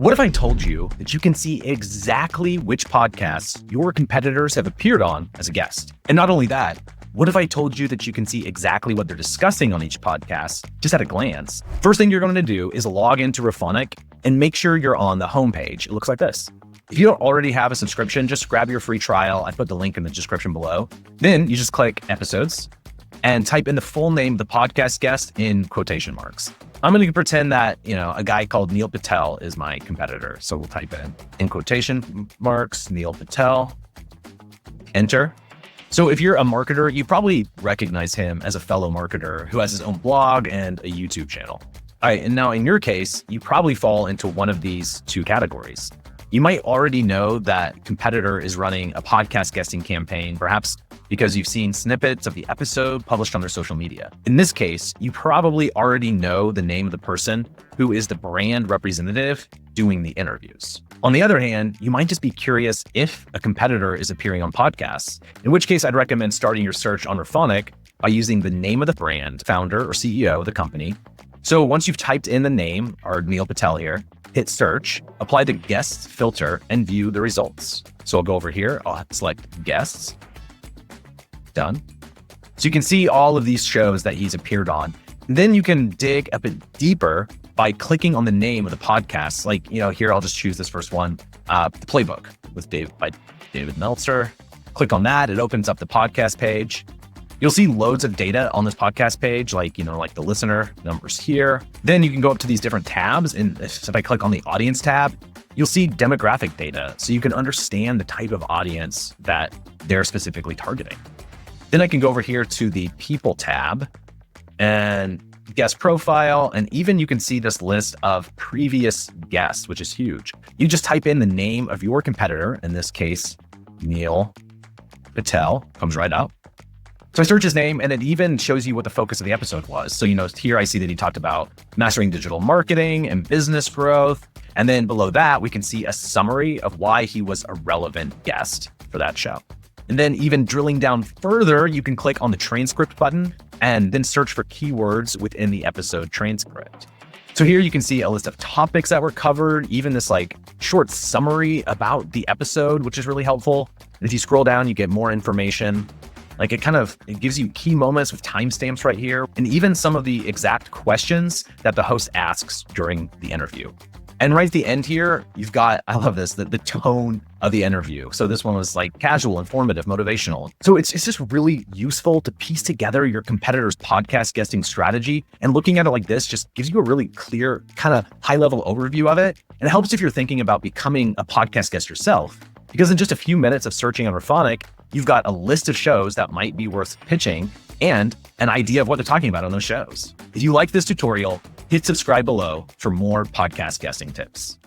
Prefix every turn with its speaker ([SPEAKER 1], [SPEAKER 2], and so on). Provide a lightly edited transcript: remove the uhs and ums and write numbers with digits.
[SPEAKER 1] What if I told you that you can see exactly which podcasts your competitors have appeared on as a guest? And not only that, what if I told you that you can see exactly what they're discussing on each podcast just at a glance? First thing you're going to do is log into Rephonic and make sure you're on the homepage. It looks like this. If you don't already have a subscription, just grab your free trial. I put the link in the description below. Then you just click episodes and type in the full name of the podcast guest in quotation marks. I'm going to pretend that, a guy called Neil Patel is my competitor. So we'll type in quotation marks, Neil Patel, enter. So if you're a marketer, you probably recognize him as a fellow marketer who has his own blog and a YouTube channel. All right, and now in your case, you probably fall into one of these two categories. You might already know that competitor is running a podcast guesting campaign, perhaps because you've seen snippets of the episode published on their social media. In this case, you probably already know the name of the person who is the brand representative doing the interviews. On the other hand, you might just be curious if a competitor is appearing on podcasts, in which case I'd recommend starting your search on Rephonic by using the name of the brand, founder or CEO of the company. So once you've typed in the name, or Neil Patel here, hit search, apply the guests filter, and view the results. So I'll go over here, I'll select guests, done. So you can see all of these shows that he's appeared on. And then you can dig a bit deeper by clicking on the name of the podcast. Like, here I'll just choose this first one, The Playbook by David Meltzer. Click on that, it opens up the podcast page. You'll see loads of data on this podcast page, like the listener numbers here. Then you can go up to these different tabs. And if I click on the audience tab, you'll see demographic data. So you can understand the type of audience that they're specifically targeting. Then I can go over here to the people tab and guest profile. And even you can see this list of previous guests, which is huge. You just type in the name of your competitor, in this case, Neil Patel, comes right up. So I search his name and it even shows you what the focus of the episode was. So, here I see that he talked about mastering digital marketing and business growth. And then below that, we can see a summary of why he was a relevant guest for that show. And then even drilling down further, you can click on the transcript button and then search for keywords within the episode transcript. So here you can see a list of topics that were covered, even this short summary about the episode, which is really helpful. And if you scroll down, you get more information. It gives you key moments with timestamps right here, and even some of the exact questions that the host asks during the interview. And right at the end here, you've got, I love this, the tone of the interview. So this one was casual, informative, motivational. So it's just really useful to piece together your competitor's podcast guesting strategy. And looking at it like this just gives you a really clear, kind of high-level overview of it. And it helps if you're thinking about becoming a podcast guest yourself. Because in just a few minutes of searching on Rephonic, you've got a list of shows that might be worth pitching and an idea of what they're talking about on those shows. If you like this tutorial, hit subscribe below for more podcast guesting tips.